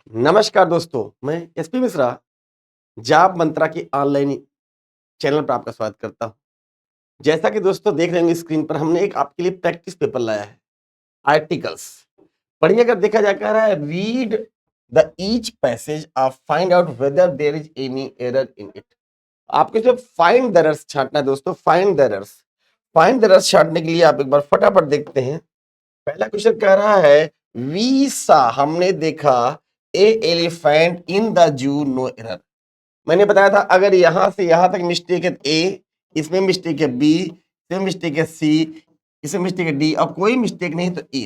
नमस्कार दोस्तों, मैं एसपी मिश्रा जॉब मंत्रा की ऑनलाइन चैनल पर आपका स्वागत करता हूँ। जैसा कि दोस्तों देख रहे होंगे स्क्रीन पर हमने एक आपके लिए प्रैक्टिस पेपर लाया है, आर्टिकल्स। पढ़िए अगर देखा जा कह रहा है रीड द ईच पैसेज और find out whether there is any error in it. आपको सिर्फ फाइंड द एरर्स छांटना है दोस्तों, find the errors. Find the errors छांटने के लिए आप एक बार फटाफट देखते हैं। पहला क्वेश्चन कह रहा है वी सा हमने देखा a elephant in the zoo no error. मैंने बताया था अगर यहां से यहां तक मिस्टेक है ए, इसमें मिस्टेक है बी, इसमें मिस्टेक है सी, इसमें मिस्टेक है डी और कोई मिस्टेक नहीं तो ई।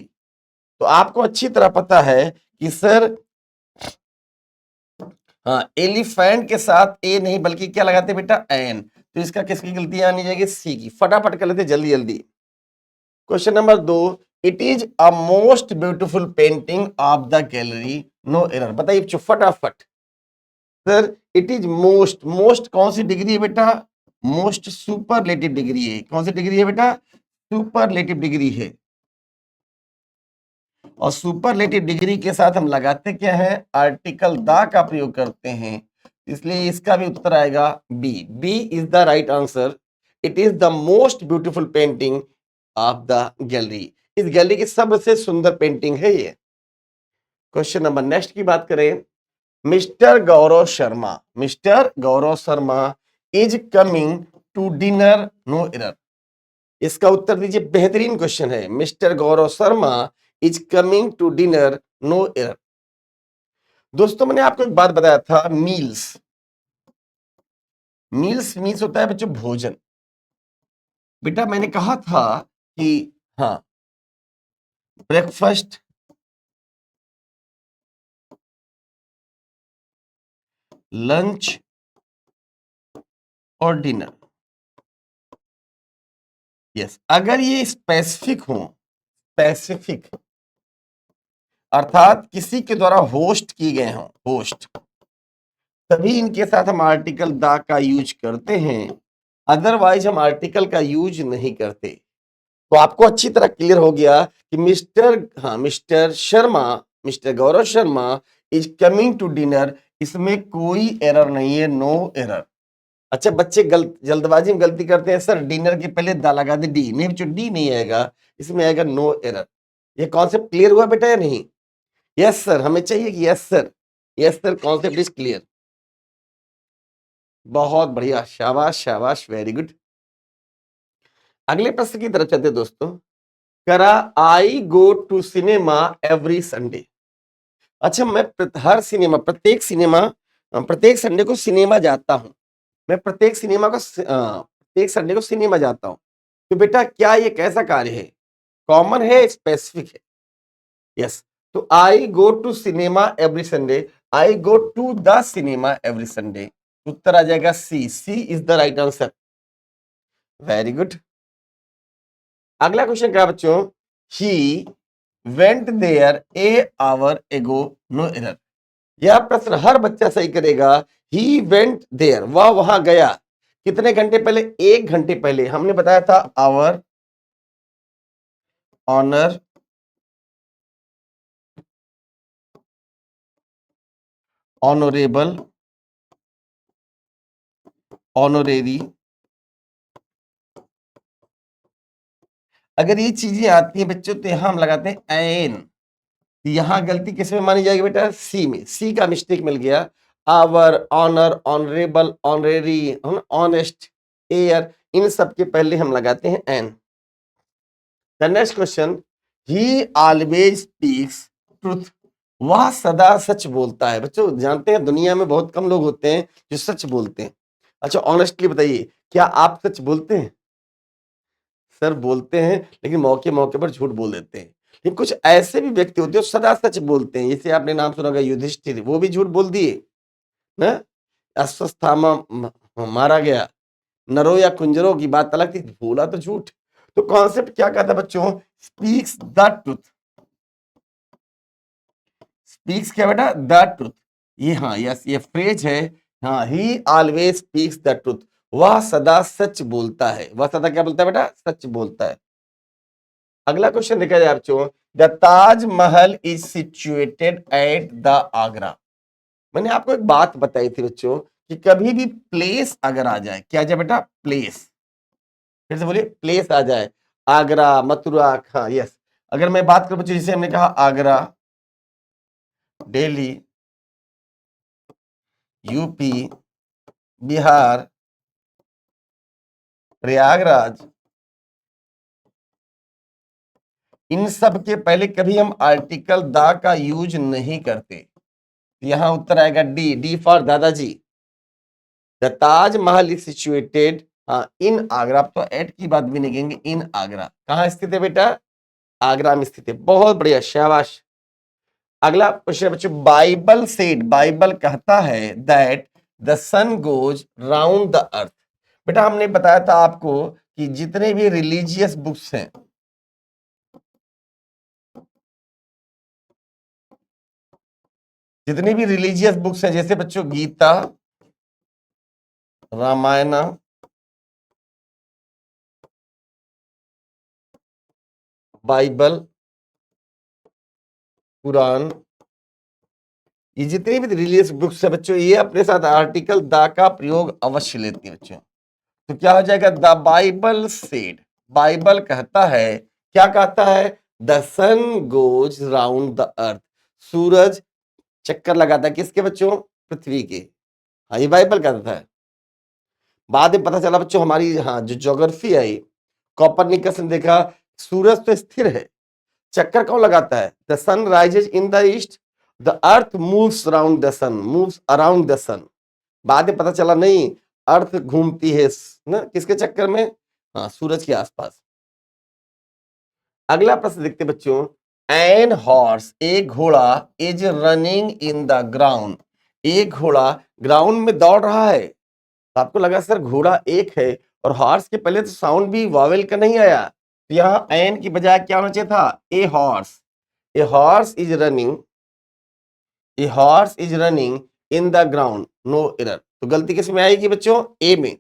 तो आपको अच्छी तरह पता है कि सर हाँ एलिफेंट के साथ ए नहीं बल्कि क्या लगाते बेटा एन। तो इसका किसकी गलती आनी जाएगी सी की। फटाफट कर लेते जल्दी जल्दी। Question number 2 it is a most beautiful painting of the gallery no error. बताइए फटाफट। Sir it is most, most कौन सी डिग्री है बेटा मोस्ट सुपरलेटिव डिग्री है। कौन सी डिग्री है बेटा सुपरलेटिव डिग्री है। और सुपरलेटिव डिग्री के साथ हम लगाते क्या है आर्टिकल द का प्रयोग करते हैं। इसलिए इसका भी उत्तर आएगा B. B is the right answer. It is the most beautiful painting of the gallery. इस गैलरी की सबसे सुंदर पेंटिंग है ये। क्वेश्चन नंबर नेक्स्ट की बात करें mister Gaurav Sharma is coming to dinner no error. इसका उत्तर दीजिए। बेहतरीन क्वेश्चन है। Mister Gaurav Sharma is coming to dinner no error. दोस्तों मैंने आपको एक बात बताया था मील्स। मील्स मील्स होता है बच्चों भोजन। बेटा मैंने कहा था कि हाँ ब्रेकफास्ट, लंच और डिनर। यस अगर ये स्पेसिफिक हो, स्पेसिफिक अर्थात किसी के द्वारा होस्ट की गए हों, होस्ट, तभी इनके साथ हम आर्टिकल द का यूज करते हैं। अदरवाइज हम आर्टिकल का यूज नहीं करते। तो आपको अच्छी तरह क्लियर हो गया कि mister Sharma, mister Gaurav Sharma is coming to dinner. इसमें कोई एरर नहीं है, नो एरर। अच्छा बच्चे जल्दबाजी में गलती करते हैं सर डिनर के पहले दा लगा दे डी। नहीं बच्चों डी नहीं आएगा, इसमें आएगा नो एरर। ये कॉन्सेप्ट क्लियर हुआ बेटा या नहीं? यस सर हमें चाहिए कि yes sir, yes sir concept is clear. बहुत बढ़िया, शाबाश शाबाश, वेरी गुड। अगले प्रश्न की तरफ चलते दोस्तों। करा I go to cinema every Sunday. अच्छा मैं हर सिनेमा, प्रत्येक संडे को सिनेमा जाता हूं। मैं प्रत्येक संडे को सिनेमा जाता हूं। तो बेटा क्या ये कैसा कार्य है? कॉमन है स्पेसिफिक है? यस। तो I go to cinema every Sunday, I go to the cinema every Sunday. उत्तर आ जाएगा C. C is the right answer. Very good. अगला क्वेश्चन क्या बच्चों? He went there a hour ago no error. यह प्रश्न हर बच्चा सही करेगा। ही वेंट देयर, वह वहां गया कितने घंटे पहले? 1 घंटे पहले। हमने बताया था आवर ऑनर ऑनरेबल ऑनरेरी। अगर ये चीजें आती हैं बच्चों तो यहां हम लगाते हैं एन। यहां गलती किस में मानी जाएगी बेटा? सी में। सी का मिस्टेक मिल गया। Hour honour honourable honorary honest heir, इन सब के पहले हम लगाते हैं an. The next question he always speaks truth. वह सदा सच बोलता है। बच्चों जानते हैं दुनिया में बहुत कम लोग होते हैं जो सच बोलते हैं। अच्छा ऑनेस्टली बताइए क्या आप सच बोलते हैं? सर बोलते हैं लेकिन मौके मौके पर झूठ बोल देते हैं। लेकिन कुछ ऐसे भी व्यक्ति होते हैं जो सदा सच बोलते हैं। जैसे आपने नाम सुना होगा युधिष्ठिर, वो भी झूठ बोल दिए ना। अश्वत्थामा मारा गया, नरों या कुंजरों की बात अलग थी, बोला तो झूठ। तो कॉन्सेप्ट क्या कहता है बच्चों? Speaks the truth. स्पीक्स क्या बेटा? The truth. ये हाँ यस ये फ्रेज है। हाँ ही ऑलवेज स्पीक्स द ट्रुथ। वह सदा सच बोलता है। वह सदा क्या बोलता है बेटा? सच बोलता है। अगला क्वेश्चन देखा जाए बच्चों, the Taj Mahal is situated at the Agra. मैंने आपको एक बात बताई थी बच्चों कि कभी भी प्लेस अगर आ जाए, क्या आ जाए बेटा, प्लेस, फिर से बोलिए, प्लेस आ जाए, आगरा, मथुरा, हाँ यस, अगर मैं बात करूं बच्चों, जैसे हमने कहा आगरा, दिल्ली, यूपी, बिहार, प्रयागराज, इन सब के पहले कभी हम आर्टिकल द का यूज नहीं करते। यहां उत्तर आएगा डी, डी फॉर दादाजी। द ताजमहल इज सिचुएटेड, हाँ, इन आगरा। आप तो एट की बात भी नहीं कहेंगे, इन आगरा। कहां स्थित है बेटा, आगरा में स्थित है। बहुत बढ़िया, शाबाश। अगला क्वेश्चन बच्चों, बाइबल सेड, बाइबल कहता है that the sun goes round the earth. बेटा हमने बताया था आपको कि जितने भी रिलीजियस बुक्स हैं, जितनी भी रिलीजियस बुक्स हैं, जैसे बच्चों गीता, रामायण, बाइबल, कुरान, ये जितनी भी रिलीजियस बुक्स है बच्चों, ये अपने साथ आर्टिकल द का प्रयोग अवश्य लेती है बच्चों। तो क्या हो जाएगा, द बाइबल सेड, बाइबल कहता है, क्या कहता है, the sun goes round the earth, सूरज चक्कर लगाता है किसके बच्चों, पृथ्वी के। हाँ, ये बाइबल कहता है। बाद में पता चला बच्चों, हमारी हाँ जो ज्योग्राफी आई, कॉपरनिकस ने देखा सूरज तो स्थिर है, चक्कर कौन लगाता है, the sun rises in the east, the earth moves around the sun, moves around the sun. बाद में पता चला नहीं, अर्थ घूमती है ना किसके चक्कर में, हाँ सूरज के आसपास। अगला प्रश्न देखते बच्चों, एन हॉर्स, एक घोड़ा, is running in the ground, एक घोड़ा ग्राउंड में दौड़ रहा है। तो आपको लगा सर घोड़ा एक है और हॉर्स के पहले तो साउंड भी वावेल का नहीं आया, तो यहाँ एन की बजाय क्या होना चाहिए था, a horse. A horse is running, a horse is running in the ground, no error. तो गलती किसमें आएगी बच्चों, ए में।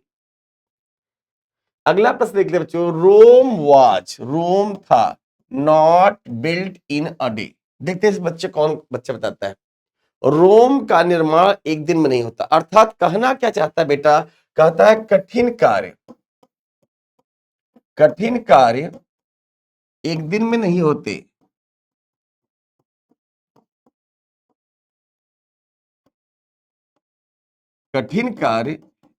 अगला प्रश्न देख ले बच्चों, रोम वाज, रोम था, not built in a day. देखते हैं इस बच्चे कौन बच्चा बताता है। रोम का निर्माण एक दिन में नहीं होता, अर्थात कहना क्या चाहता है बेटा, कहता है कठिन कार्य, कठिन कार्य एक दिन में नहीं होते। कठिन कार्य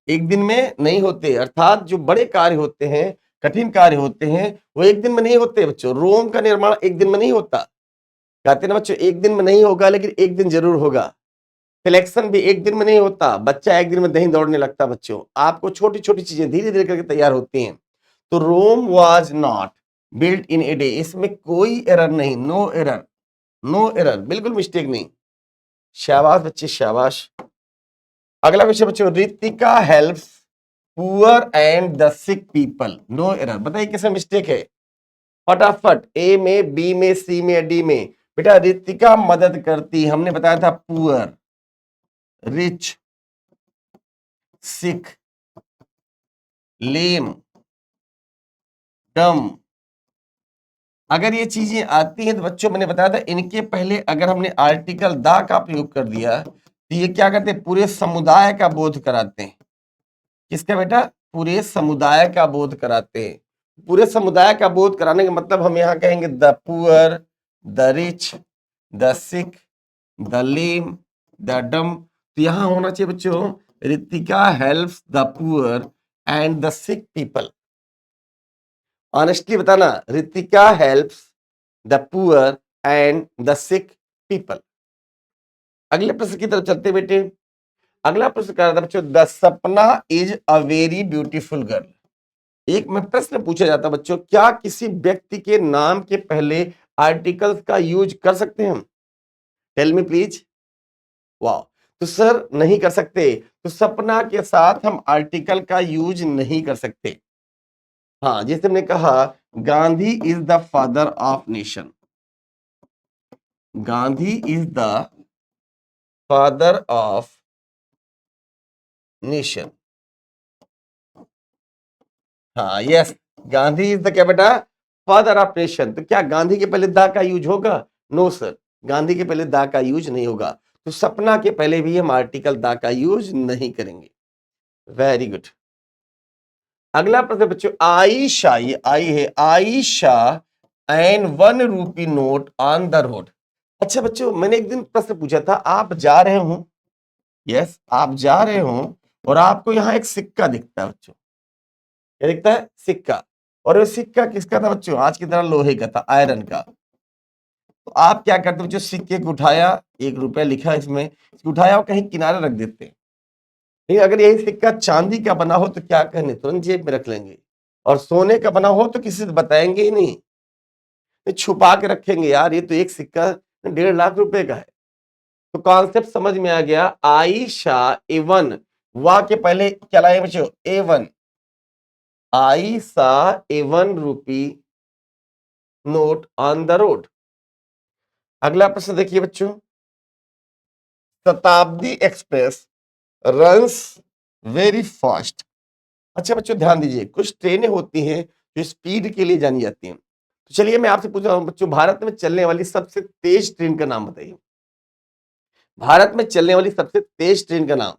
एक दिन में नहीं होते, अर्थात जो बड़े कार्य होते हैं, कठिन कार्य होते हैं, वो एक दिन में नहीं होते बच्चों। रोम का निर्माण एक दिन में नहीं होता, कहते ना बच्चों, एक दिन में नहीं होगा लेकिन एक दिन जरूर होगा। सिलेक्शन भी एक दिन में नहीं होता, बच्चा एक दिन में नहीं दौड़ने लगता बच्चों, आपको छोटी छोटी चीजें धीरे धीरे करके तैयार होती हैं। तो Rome was not built in a day, इसमें कोई एरर नहीं, नो एरर, नो एरर, बिल्कुल मिस्टेक नहीं। शाबाश बच्चे, शाबाश। अगला क्वेश्चन बच्चों, Ritika helps poor and the sick people, no error. बताइए किसमें मिस्टेक है, फटाफट, ए में, बी में, सी में, डी में। बेटा रितिका मदद करती, हमने बताया था पुअर, रिच, सिक, लेम, डम। अगर ये चीजें आती हैं तो बच्चों मैंने बताया था, इनके पहले अगर हमने आर्टिकल द का प्रयोग कर दिया तो ये क्या करते हैं, पूरे समुदाय का बोध कराते हैं। किसका बेटा, पूरे समुदाय का बोध कराते हैं। पूरे समुदाय का बोध कराने का मतलब हम यहाँ कहेंगे the poor, the rich, the sick, the lame, the dumb. तो यहां होना चाहिए बच्चों, Ritika helps the poor and the sick people. Honestly बताना, Ritika helps the poor and the sick people. अगले प्रश्न की तरफ चलते बेटे। अगला प्रश्न कह रहा था बच्चों, द सपना is a very beautiful girl. एक में प्रश्न पूछा जाता बच्चों, क्या किसी व्यक्ति के नाम के पहले आर्टिकल्स का यूज कर सकते हैं हम, टेल मी प्लीज। वाह, तो सर नहीं कर सकते, तो सपना के साथ हम आर्टिकल का यूज नहीं कर सकते। हाँ, जैसे हमने कहा Gandhi is the father of nation, Gandhi is the father of nation. हाँ यस, गांधी इज द क्या बेटा, फादर ऑफ नेशन, तो क्या गांधी के पहले द का यूज होगा? नो सर, गांधी के पहले द का यूज नहीं होगा। तो सपना के पहले भी हम आर्टिकल द का यूज नहीं करेंगे। Very good. अगला प्रश्न बच्चों, आयशा, ये आई है, Ayesha and 1 rupee note on the road. अच्छा बच्चों, मैंने एक दिन प्रश्न पूछा था, आप जा रहे हो, यस आप जा रहे हो और आपको यहाँ एक सिक्का दिखता है बच्चों, क्या दिखता है? सिक्का। और वो सिक्का किसका था बच्चों? आज की तरह लोहे का था, आयरन का। तो आप क्या करते हो बच्चों? सिक्के को उठाया, 1 रुपया लिखा इसमें, इसको उठाया और कहीं किनारे रख देते हैं। ठीक है, अगर यही सिक्का चांदी का बना हो तो क्या कहने, तुरंत जेब में रख लेंगे। और सोने का बना हो तो किसी से बताएंगे ही नहीं, तो छुपा के रखेंगे, यार ये तो एक सिक्का 1.5 लाख रुपए का है। तो कॉन्सेप्ट समझ में आ गया। आयशा A1, वाह के पहले क्या लाए बच्चों? A1, Ayesha A1 rupee note on the road. अगला प्रश्न देखिए बच्चों, शताब्दी एक्सप्रेस रन्स वेरी फास्ट। अच्छा बच्चों ध्यान दीजिए, कुछ ट्रेनें होती हैं जो स्पीड के लिए जानी जाती हैं। तो चलिए मैं आपसे पूछ रहा हूं बच्चों, भारत में चलने वाली सबसे तेज ट्रेन का नाम बताइए। भारत में चलने वाली सबसे तेज ट्रेन का नाम।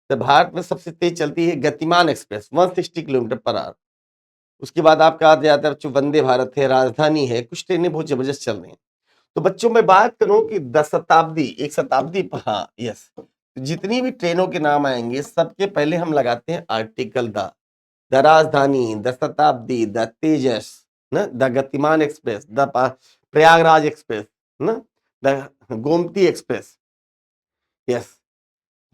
तो भारत में सबसे तेज चलती है गतिमान एक्सप्रेस, 160 किलोमीटर पर आवर। उसके बाद आपका आ जाता है बच्चों वंदे भारत है, राजधानी है, कुछ ट्रेनें बहुत जबरदस्त चल रही हैं। तो बच्चों मैं बात करूं कि 10 शताब्दी, एक शताब्दी, हाँ यस, जितनी भी ट्रेनों के नाम आएंगे सबके पहले हम लगाते हैं आर्टिकल द राजधानी, द शताब्दी, द तेजस, ना द गतिमान एक्सप्रेस, द प्रयागराज एक्सप्रेस, ना द गोमती एक्सप्रेस, यस।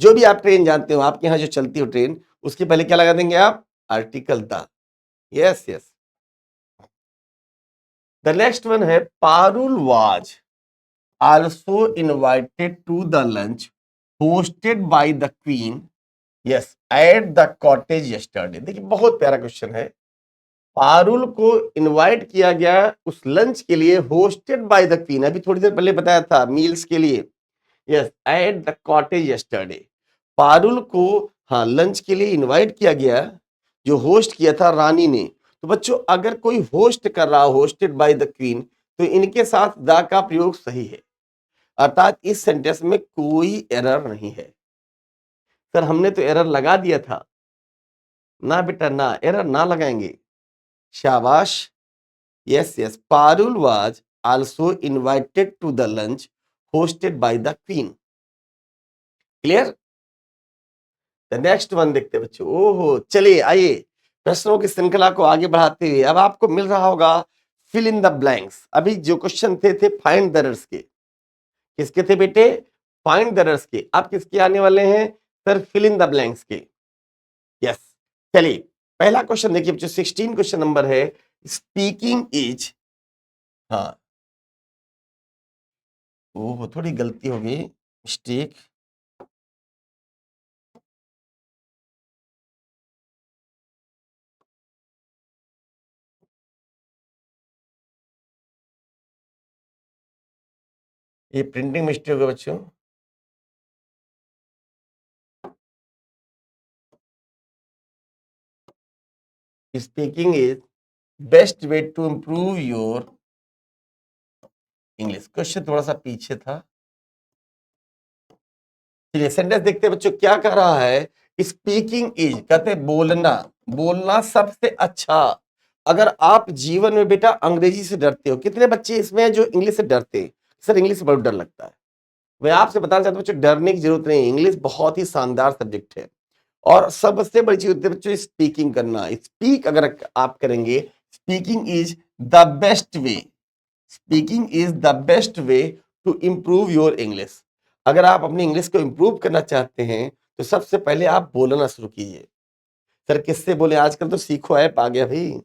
जो भी आप ट्रेन जानते हो, आपके यहाँ जो चलती हो ट्रेन, उसके पहले क्या लगा देंगे आप? Article the, yes yes. The next one है, Parul was also invited to the lunch hosted by the queen, yes, at the cottage yesterday। देखिए बहुत प्यारा क्वेश्चन है। पारुल को इनवाइट किया गया उस लंच के लिए, होस्टेड बाय द क्वीन, अभी थोड़ी देर पहले बताया था मील्स के लिए, yes, at the cottage yesterday. Parul को हाँ लंच के लिए इनवाइट किया गया, जो होस्ट किया था रानी ने। तो बच्चों अगर कोई होस्ट कर रहा, होस्टेड बाय द क्वीन, तो इनके साथ द का प्रयोग सही है, अर्थात इस सेंटेंस में कोई एरर नहीं है। सर हमने तो एरर लगा दिया था ना बेटा, ना एरर ना लगाएंगे, शाबाश, yes yes. Parul was also invited to the lunch hosted by the queen. Clear? The next one देखते हैं बच्चों। ओहो चलिए आइए प्रश्नों की श्रृंखला को आगे बढ़ाते हुए अब आपको मिल रहा होगा फिल इन द ब्लैंक्स। अभी जो क्वेश्चन थे फाइंड द एरर्स के, किसके थे बेटे? फाइंड द एरर्स के। अब किसके आने वाले हैं sir? Fill in the blanks के, यस। चलिए पहला क्वेश्चन देखिए बच्चों, 16 क्वेश्चन नंबर है, स्पीकिंग इज, हाँ ओह थोड़ी गलती हो गई, मिस्टेक, ये प्रिंटिंग मिस्टेक होगा बच्चों। Speaking is best way to improve your English. Question थोड़ा सा पीछे था। चलिए सेंटेंस देखते हैं बच्चों, क्या कह रहा है? स्पीकिंग इज, कहते हैं बोलना, बोलना सबसे अच्छा। अगर आप जीवन में बेटा अंग्रेजी से डरते हो, कितने बच्चे इसमें हैं जो इंग्लिश से डरते हैं? सर इंग्लिश से बहुत डर लगता है। मैं आपसे बताना चाहता हूँ बच्चों, डरने की जरूरत नहीं है, इंग्लिश बहुत ही शानदार सब्जेक्ट है। और सबसे बड़ी चीज होती है बच्चों स्पीकिंग करना। स्पीक अगर आप करेंगे, speaking is the best way, speaking is the best way to improve your English. अगर आप अपनी इंग्लिश को इंप्रूव करना चाहते हैं तो सबसे पहले आप बोलना शुरू कीजिए। सर किससे बोले? आजकल तो सीखो ऐप आ गया भाई।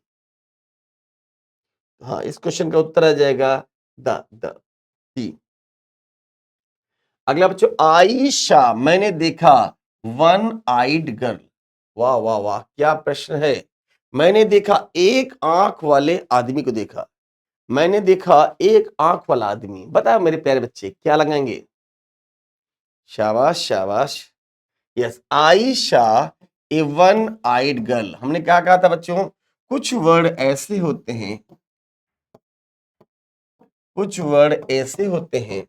हाँ इस क्वेश्चन का उत्तर आ जाएगा द टी। अगला बच्चों, आयशा मैंने देखा वन आइड गर्ल। वाह वाह वाह क्या प्रश्न है। मैंने देखा एक आंख वाले आदमी को देखा, मैंने देखा एक आंख वाला आदमी। बताओ मेरे प्यारे बच्चे क्या लगाएंगे? शाबाश शाबाश, यस, आयशा ए वन आइड गर्ल। हमने क्या कहा था बच्चों? कुछ वर्ड ऐसे होते हैं कुछ वर्ड ऐसे होते हैं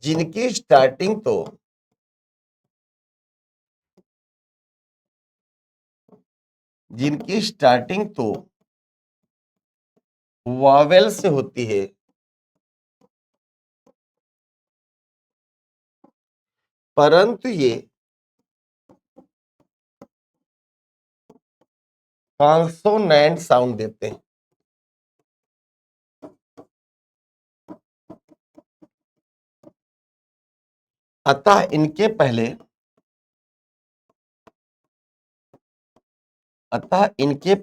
जिनकी स्टार्टिंग तो वावेल से होती है, परंतु ये कॉन्सोनेंट साउंड देते हैं। अतः इनके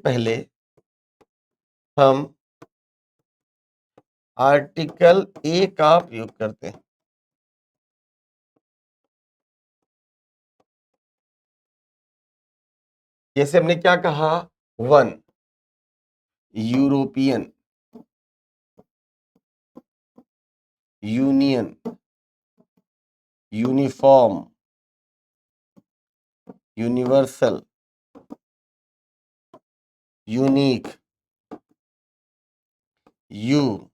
पहले हम आर्टिकल ए का प्रयोग करते हैं। जैसे हमने क्या कहा, one, European, union, uniform, universal, unique, you.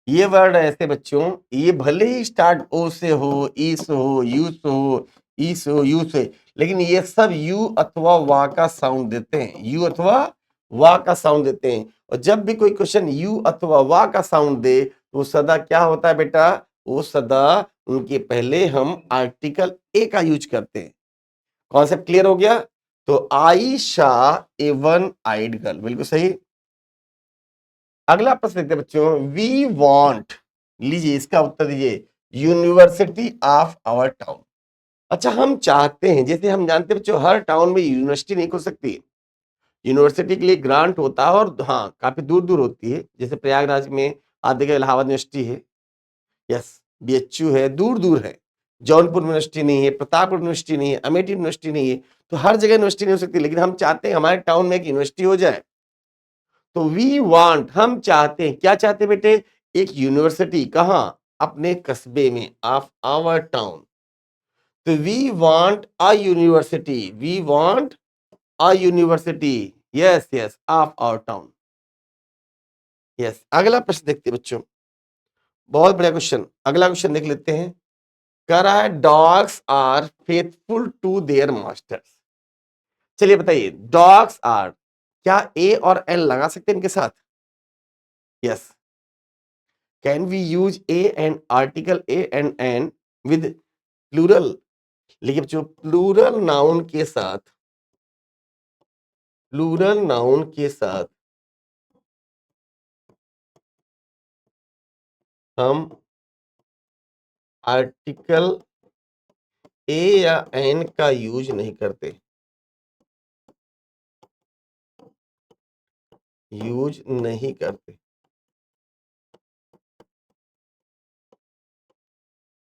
ये वर्ड ऐसे बच्चों, ये भले ही स्टार्ट ओ से हो, ई से हो, यू से हो, ई से हो, यू से, लेकिन ये सब यू अथवा वा का साउंड देते हैं, यू अथवा वा का साउंड देते हैं। और जब भी कोई क्वेश्चन यू अथवा वा का साउंड दे तो सदा क्या होता है बेटा, वो सदा उनके पहले हम आर्टिकल ए का यूज करते हैं। कॉन्सेप्ट क्लियर हो गया? तो आयशा ए वन आइड गर्ल, बिल्कुल सही। अगला प्रश्न देखते हैं बच्चों, वी वांट, लीजिए इसका उत्तर दीजिए, यूनिवर्सिटी ऑफ आवर टाउन। अच्छा, हम चाहते हैं, जैसे हम जानते हैं बच्चों हर टाउन में यूनिवर्सिटी नहीं हो सकती, यूनिवर्सिटी के लिए ग्रांट होता है और हाँ काफी दूर दूर होती है। जैसे प्रयागराज में आप देखिए इलाहाबाद यूनिवर्सिटी है, यस, बीएचयू है, दूर दूर है। जौनपुर यूनिवर्सिटी नहीं है, प्रतापगढ़ यूनिवर्सिटी नहीं है, अमेठी यूनिवर्सिटी नहीं है। तो हर जगह यूनिवर्सिटी नहीं हो सकती, लेकिन हम चाहते हैं हमारे टाउन में एक यूनिवर्सिटी हो जाए। तो वी वांट, हम चाहते हैं, क्या चाहते हैं बेटे, एक यूनिवर्सिटी, कहां, अपने कस्बे में, ऑफ आवर टाउन। तो we want a university, we want a university, yes yes, of our town, yes. अगला प्रश्न देखते हैं बच्चों, बहुत बढ़िया क्वेश्चन। अगला क्वेश्चन देख लेते हैं, करा dogs are faithful to their masters. चलिए बताइए, डॉग्स आर, क्या ए और एन लगा सकते हैं इनके साथ? Yes. Can we use a and article a and an with plural? लेकिन जो प्लूरल नाउन के साथ हम आर्टिकल ए या एन का यूज नहीं करते, यूज नहीं करते।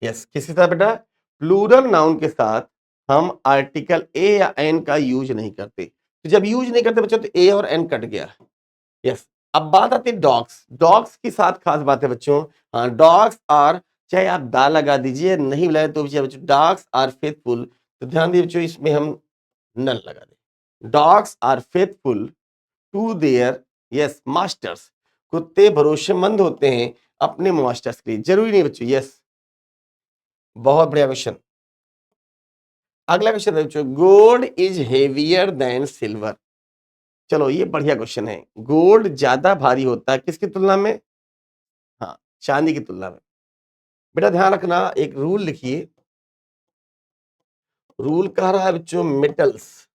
यस, किसी तरह बेटा, प्लूरल नाउन के साथ हम आर्टिकल ए या एन का यूज नहीं करते। तो जब यूज नहीं करते बच्चों, तो ए और एन कट गया। यस। अब बात आती है डॉग्स, डॉग्स के साथ खास बात है बच्चों। हाँ, डॉग्स आर, चाहे आप दा लगा दीजिए, नहीं लगाए तो भी बच्चों, डॉग्स आर फेथफुल। तो ध्यान दीजिए बच्चों, इसमें हम नल लगा दें। Dogs are faithful to their, yes, masters. कुत्ते भरोसेमंद होते हैं अपने मास्टर्स के लिए, जरूरी नहीं बच्चों, यस। बहुत बढ़िया क्वेश्चन। अगला क्वेश्चन है बच्चों, gold is heavier than silver. चलो ये बढ़िया क्वेश्चन है। गोल्ड ज्यादा भारी होता है किसकी तुलना में? हाँ, चांदी की तुलना में। बेटा ध्यान रखना, एक रूल लिखिए, रूल कह रहा है बच्चों, मेटल्स,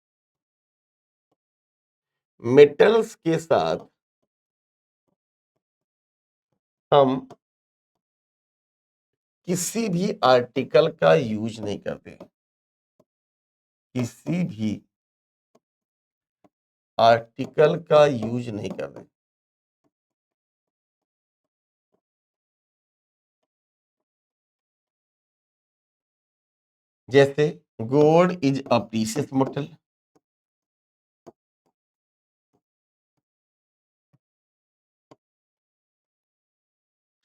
मेटल्स के साथ हम किसी भी आर्टिकल का यूज नहीं करते, किसी भी आर्टिकल का यूज नहीं करते। जैसे gold is a precious metal,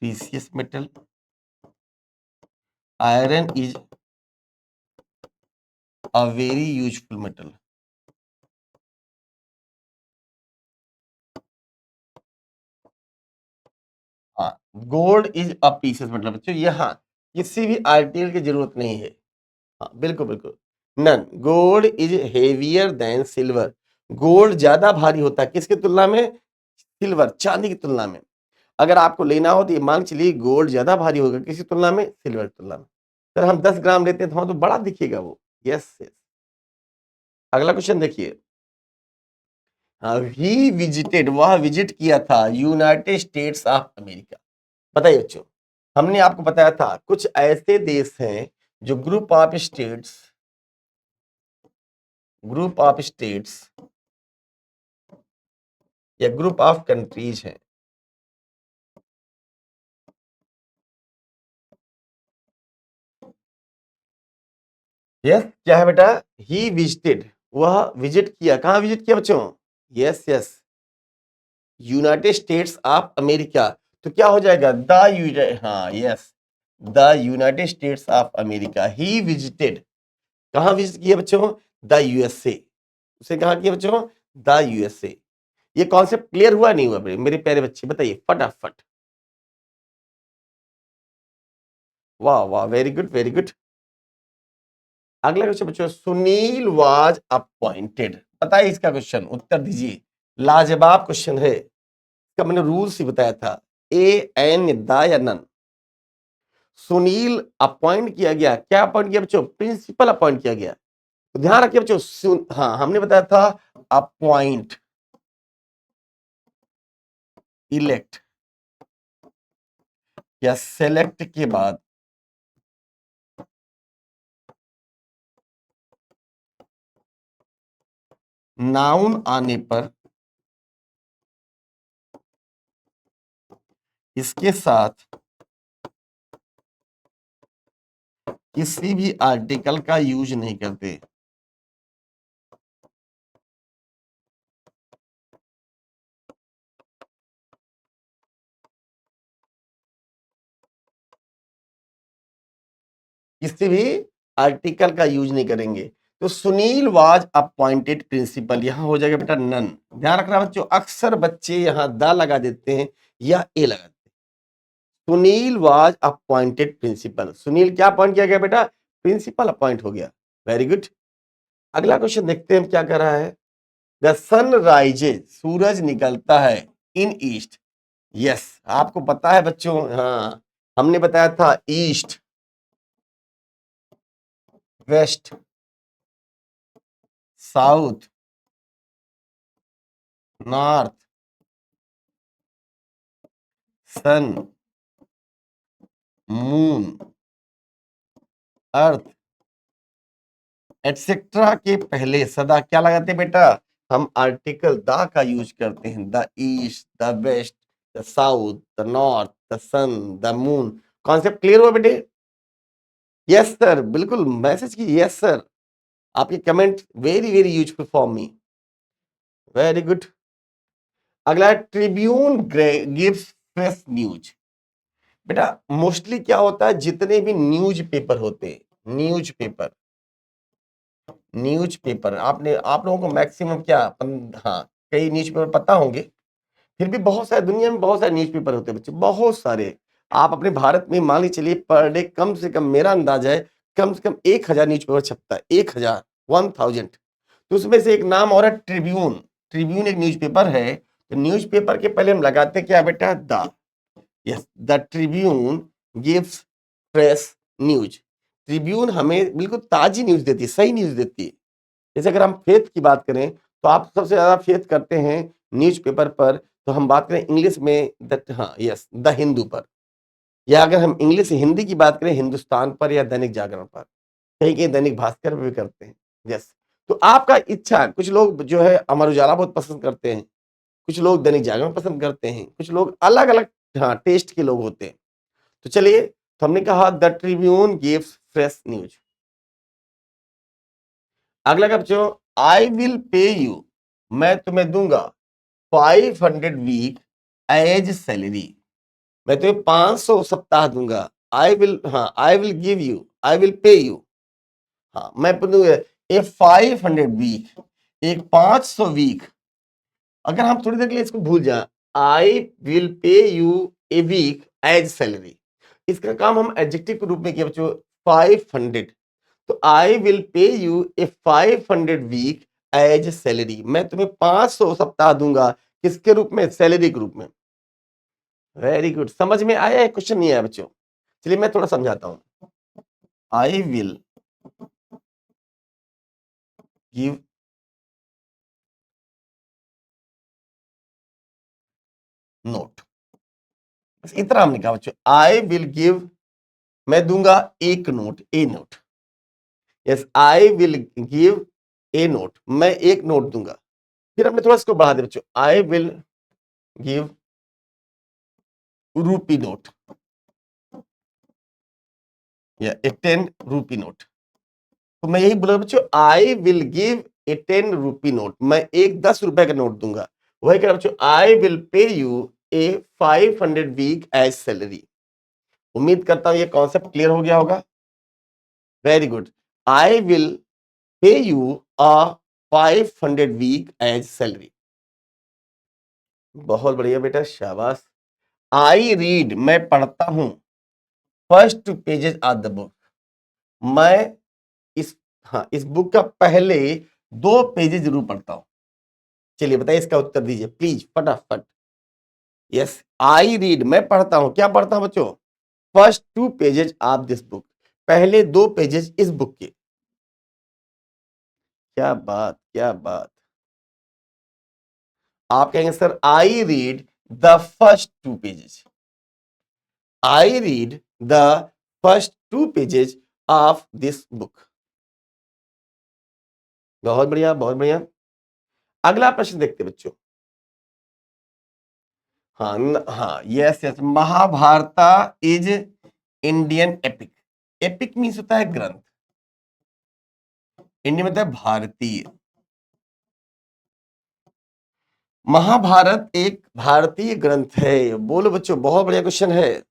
precious metal. Iron is a very useful metal, हाँ, गोल्ड इज अ पीसेस मतलब बच्चों यहाँ किसी भी आर्टिकल की जरूरत नहीं है। हाँ, बिल्कुल बिल्कुल। None, gold is heavier than silver. Gold ज्यादा भारी होता है किसकी तुलना में? सिल्वर, चांदी की तुलना में। अगर आपको लेना हो तो ये मान के चलिए गोल्ड ज्यादा भारी होगा किसी तुलना में? सिल्वर की तुलना में। अगर हम 10 ग्राम लेते हैं तो हमें तो बड़ा दिखेगा वो। Yes yes. अगला क्वेश्चन देखिए। ही विजिटेड, वह विजिट किया था यूनाइटेड स्टेट्स ऑफ अमेरिका। बताइए बच्चों, हमने आपको बताया था कुछ ऐसे देश हैं जो ग्रुप ऑफ स्टेट्स या ग्रुप ऑफ कंट्रीज हैं। यस, क्या है बेटा? ही विजिटेड, वह विजिट किया, कहां विजिट किया बच्चों? Yes yes, United states of America. तो क्या हो जाएगा? हाँ yes, the United states of America. He visited, कहां विजिट किया बच्चों? The USA. उसे कहां किया बच्चों? The USA. ये कॉन्सेप्ट क्लियर हुआ नहीं हुआ मेरे प्यारे बच्चे? बताइए फटाफट। वाह वाह, वेरी गुड वेरी गुड। अगला क्वेश्चन बच्चों, सुनील वाज अपॉइंटेड। बताइए इसका क्वेश्चन, उत्तर दीजिए। लाजवाब क्वेश्चन है, इसका मैंने रूल्स ही बताया था। ए एन द या नन? सुनील अपॉइंट किया गया, क्या अपॉइंट किया बच्चों? प्रिंसिपल अपॉइंट किया गया। तो ध्यान रखिए बच्चों, हाँ हमने बताया था अपॉइंट, इलेक्ट या सेलेक्ट के बाद नाउन आने पर इसके साथ किसी भी आर्टिकल का यूज नहीं करते। किसी भी आर्टिकल का यूज नहीं करेंगे। तो सुनील वाज अपॉइंटेड प्रिंसिपल, यहां हो जाएगा बेटा नन। ध्यान रखना बच्चों, अक्सर बच्चे यहां द लगा देते हैं या ए लगा देते हैं। Sunil was appointed principal, Sunil क्या अपॉइंट किया गया बेटा? प्रिंसिपल अपॉइंट हो गया। Very good. अगला क्वेश्चन देखते हैं क्या कर रहा है। द सन राइजेज, सूरज निकलता है इन ईस्ट। यस, आपको पता है बच्चों, हाँ हमने बताया था ईस्ट, वेस्ट, साउथ, नॉर्थ, सन, मून, अर्थ एटसेट्रा के पहले सदा क्या लगाते हैं बेटा? हम आर्टिकल द का यूज करते हैं। The east, the west, the south, the north, the sun, the moon. Concept clear हुआ बेटे? यस सर, बिल्कुल मैसेज की यस सर। आपके comment very very useful for me. Very good. अगला ट्रिब्यून गिव्स फ्रेश न्यूज। बेटा mostly क्या होता है, जितने भी न्यूज पेपर होते हैं, न्यूज़पेपर आपने आप लोगों को मैक्सिमम क्या हाँ कई न्यूज़पेपर पता होंगे, फिर भी बहुत सारे दुनिया में बहुत सारे न्यूज़पेपर होते हैं बच्चे, बहुत सारे। आप अपने भारत में मान लीजिए चलिए पर डे कम से कम, मेरा अंदाजा है कम से कम 1000 न्यूज़पेपर छपता है। 1000, 1000। तो उसमें से एक नाम और है ट्रिब्यून। ट्रिब्यून एक न्यूज़पेपर है। तो न्यूज़पेपर के पहले हम लगाते क्या बेटा? The. Yes, the Tribune gives fresh news. Tribune हमें बिल्कुल ताजी न्यूज देती है, सही न्यूज देती है। जैसे अगर हम फेथ की बात करें तो आप सबसे ज्यादा फेथ करते हैं न्यूज़पेपर पर। तो हम बात करें इंग्लिश में हाँ यस, द हिंदू पर। या अगर हम इंग्लिश हिंदी की बात करें, हिंदुस्तान पर या दैनिक जागरण पर, कहीं कहीं दैनिक भास्कर पर भी करते हैं। यस, तो आपका इच्छा, कुछ लोग जो है अमर उजाला बहुत पसंद करते हैं, कुछ लोग दैनिक जागरण पसंद करते हैं, कुछ लोग अलग अलग हाँ टेस्ट के लोग होते हैं। तो चलिए, तो हमने कहा the Tribune gives fresh news. अगला का बच्चों, आई विल पे यू, मैं तुम्हें दूंगा 500 वीक एज सैलरी। मैं तुम्हें 500 सप्ताह दूंगा। आई विल, हाँ I will give you, I will pay you. हाँ मैं दूंगा ए 500 वीक, एक 500 वीक। अगर हम थोड़ी देर के लिए इसको भूल जाए, I will pay you a week as salary. इसका काम हम एडजेक्टिव के रूप में किया बच्चों 500। तो I will pay you a 500 week as salary. मैं तुम्हें 500 सप्ताह दूंगा किसके रूप में? सैलरी के रूप में। Very good. समझ में आया? क्वेश्चन नहीं आया बच्चों? चलिए मैं थोड़ा समझाता हूं। आई विल गिव नोट, बस इतना हमने कहा बच्चों। आई विल गिव, मैं दूंगा एक note, A note. Yes, I will give a note, मैं एक नोट दूंगा। फिर हमने थोड़ा इसको बढ़ा दिया बच्चों, I will give rupee note या ए 10 रूपी नोट। तो मैं यही बोला बच्चों, I will give a 10 rupee note, मैं एक 10 रुपए का नोट दूंगा। वही कह रहा बच्चों, I will pay you a 500 week as salary. उम्मीद करता हूं ये कॉन्सेप्ट क्लियर हो गया होगा। Very good. I will pay you a 500 week as salary. बहुत बढ़िया बेटा, शाबाश। आई रीड, मैं पढ़ता हूं first pages of the book, मैं इस, हाँ, इस बुक का पहले 2 पेजेस जरूर पढ़ता हूं। चलिए बताइए इसका उत्तर दीजिए प्लीज फटाफट। यस, आई रीड, मैं पढ़ता हूं, क्या पढ़ता हूं बच्चों? First 2 pages of this book, पहले 2 पेजेस इस बुक के। क्या बात, क्या बात। आप कहेंगे sir I read the first 2 pages, I read the first 2 pages of this book. बहुत बढ़िया, बहुत बढ़िया। अगला प्रश्न देखते हैं बच्चों। हाँ हाँ, yes yes, Mahabharata is Indian epic. Epic means होता है ग्रंथ, इंडियन मतलब भारतीय। महाभारत एक भारतीय ग्रंथ है। बोलो बच्चों, बहुत बढ़िया क्वेश्चन है।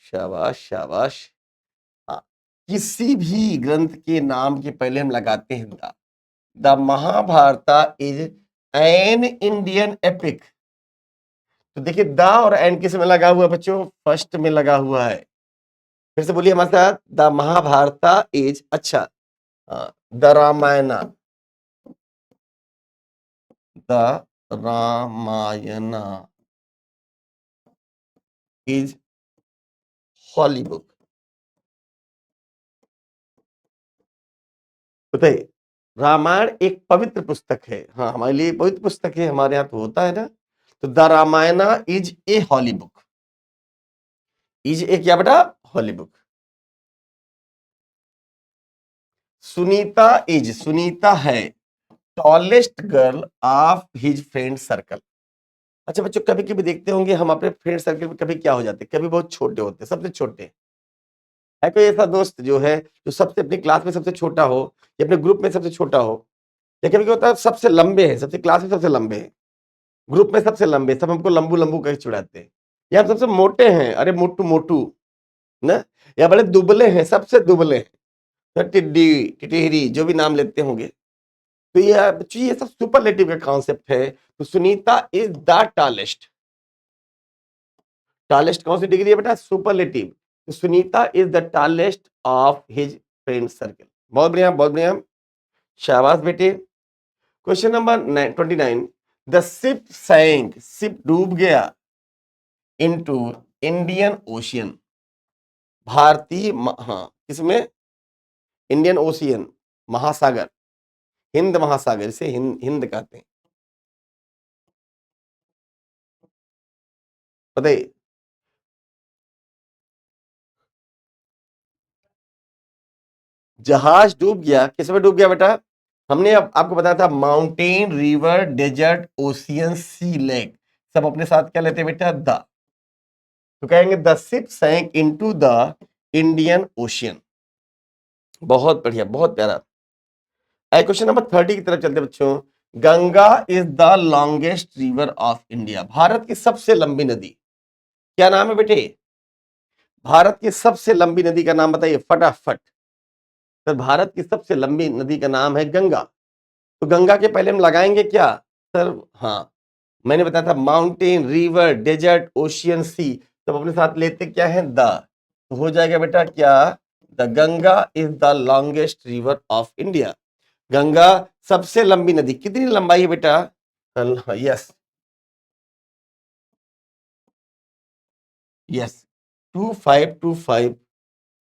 शाबाश शाबाश। हाँ, किसी भी ग्रंथ के नाम के पहले हम लगाते हैं the Mahabharata is an Indian epic. तो देखिए द और एन किस में लगा हुआ है बच्चों? फर्स्ट में लगा हुआ है। फिर से बोलिए हमारे साथ, द महाभारता इज, अच्छा, the Ramayana, the Ramayana is holy book. बताइए, रामायण एक पवित्र पुस्तक है। हाँ, हमारे लिए पवित्र पुस्तक है, हमारे यहाँ तो होता है ना। तो the Ramayana is a holy book. Is a क्या बेटा? Holy book. Sunita is, Sunita है tallest girl of his friend circle. अच्छा बच्चों, कभी कभी देखते होंगे हम अपने फ्रेंड सर्कल में कभी क्या हो जाते हैं, कभी बहुत छोटे होते हैं, सबसे छोटे। है कोई ऐसा दोस्त जो है जो सबसे अपनी क्लास में सबसे छोटा हो, या अपने ग्रुप में सबसे छोटा हो, या कभी क्या होता है सबसे लंबे हैं, सबसे क्लास में सबसे लंबे हैं, ग्रुप में सबसे लंबे, सब हमको लंबू लंबू कह चिढ़ाते हैं। या हम सबसे मोटे हैं, अरे मोटू मोटू ना, या बड़े दुबले हैं, सबसे दुबले हैं, तो टिड्डी टिटेरी जो भी नाम लेते होंगे। तो ये बच्चों ये सब सुपरलेटिव का कॉन्सेप्ट है। तो Sunita is the tallest. Tallest कौन सी डिग्री है बेटा? सुपरलेटिव। तो Sunita is the tallest of his friend circle. बहुत बढ़िया, बहुत बढ़िया, शाबाश बेटे। Question number 29। The ship sank, ship डूब गया इनटू इंडियन ओशियन, भारतीय हाँ किसमें? इंडियन ओशियन, महासागर, हिंद महासागर, इसे हिंद कहते हैं। बताइए, जहाज डूब गया, किसमें डूब गया बेटा? हमने आपको बताया था माउंटेन, रिवर, डेजर्ट, ओशियन, सी, लेक, सब अपने साथ क्या लेते हैं बेटा? द। तो कहेंगे the ship sank into the Indian ocean. बहुत बढ़िया, बहुत प्यारा। क्वेश्चन नंबर 30 की तरफ चलते हैं बच्चों। Ganga is the longest river of India, Bharat की सबसे लंबी नदी क्या नाम है बेटे? भारत की सबसे लंबी नदी का नाम बताइए फटाफट। सर भारत की सबसे लंबी नदी का नाम है गंगा। तो गंगा के पहले हम लगाएंगे क्या? सर हाँ, मैंने बताया था माउंटेन, रिवर, डेजर्ट, ओशियन, सी। तब अपने साथ लेते क्या है द, तो हो जाएगा बेटा क्या, the Ganga is the longest river of India. Ganga सबसे लंबी नदी, कितनी लंबाई है बेटा? यस, यस, 2525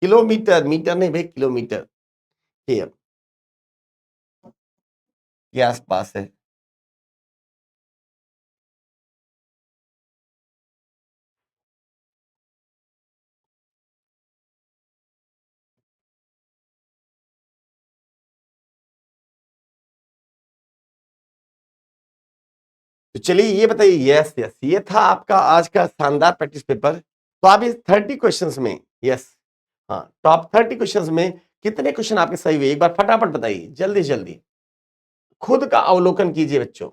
किलोमीटर, मीटर नहीं भाई, किलोमीटर के आसपास है। तो चलिए ये बताइए, यस यस, ये था आपका आज का शानदार प्रैक्टिस पेपर। तो आप इस 30 क्वेश्चंस में, यस, हाँ, टॉप 30 क्वेश्चंस में कितने क्वेश्चन आपके सही हुए, एक बार फटाफट बताइए, जल्दी जल्दी। खुद का अवलोकन कीजिए बच्चों,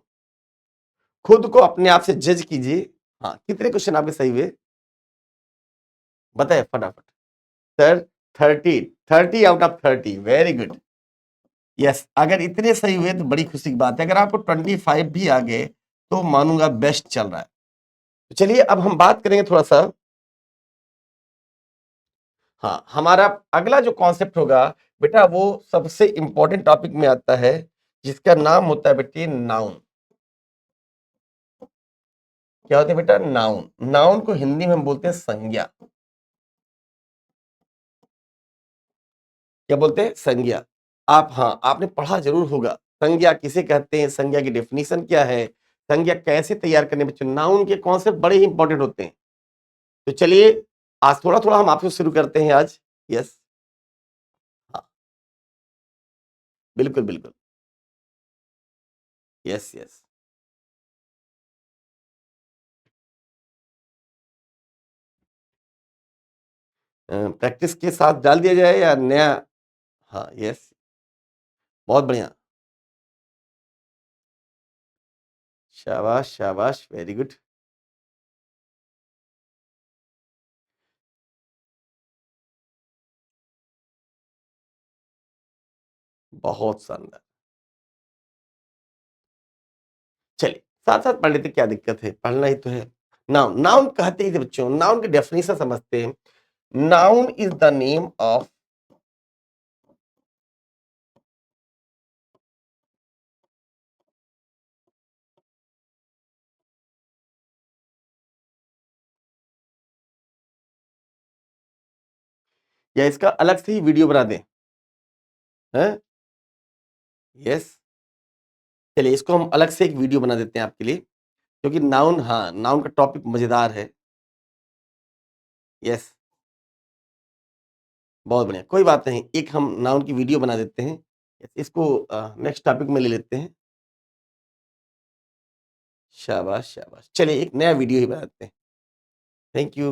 खुद को अपने आप से जज कीजिए। हाँ, कितने क्वेश्चन आपके सही हुए, बताए फटाफट। Sir 30, 30 out of 30, very good. Yes, अगर इतने सही हुए तो बड़ी खुशी की बात है, अगर आपको 25 भी आ गए तो मानूंगा बेस्ट चल रहा है। तो चलिए अब हम बात करेंगे थोड़ा सा, हाँ, हमारा अगला जो कॉन्सेप्ट होगा बेटा, वो सबसे इंपॉर्टेंट टॉपिक में आता है, जिसका नाम होता है बेटे नाउन। क्या होता है बेटा? नाउन। नाउन को हिंदी में हम बोलते हैं संज्ञा। क्या बोलते हैं? संज्ञा। आप, हाँ, आपने पढ़ा जरूर होगा, संज्ञा किसे कहते हैं, संज्ञा की डेफिनेशन क्या है, संज्ञा कैसे तैयार करने, बच्चों नाउन के कॉन्सेप्ट बड़े ही इंपॉर्टेंट होते हैं। तो चलिए आज थोड़ा थोड़ा हम आपसे शुरू करते हैं आज। यस, हाँ, बिल्कुल बिल्कुल, यस यस। प्रैक्टिस के साथ डाल दिया जाए या नया? हाँ, यस, बहुत बढ़िया, शाबाश शाबाश, वेरी गुड, बहुत शानदार। चलिए साथ साथ पढ़ लेते, क्या दिक्कत है, पढ़ना ही तो है। नाउन, नाउन कहते ही थे बच्चों, नाउन की डेफिनेशन समझते हैं। Noun is the name of, या इसका अलग से ही वीडियो बना दें, हैं? यस, चलिए इसको हम अलग से एक वीडियो बना देते हैं आपके लिए, क्योंकि नाउन, हाँ, नाउन का टॉपिक मजेदार है। यस, बहुत बढ़िया, कोई बात नहीं, एक हम नाउन की वीडियो बना देते हैं। इसको नेक्स्ट टॉपिक में ले लेते हैं। शाबाश शाबाश, चलिए एक नया वीडियो ही बनाते हैं। Thank you.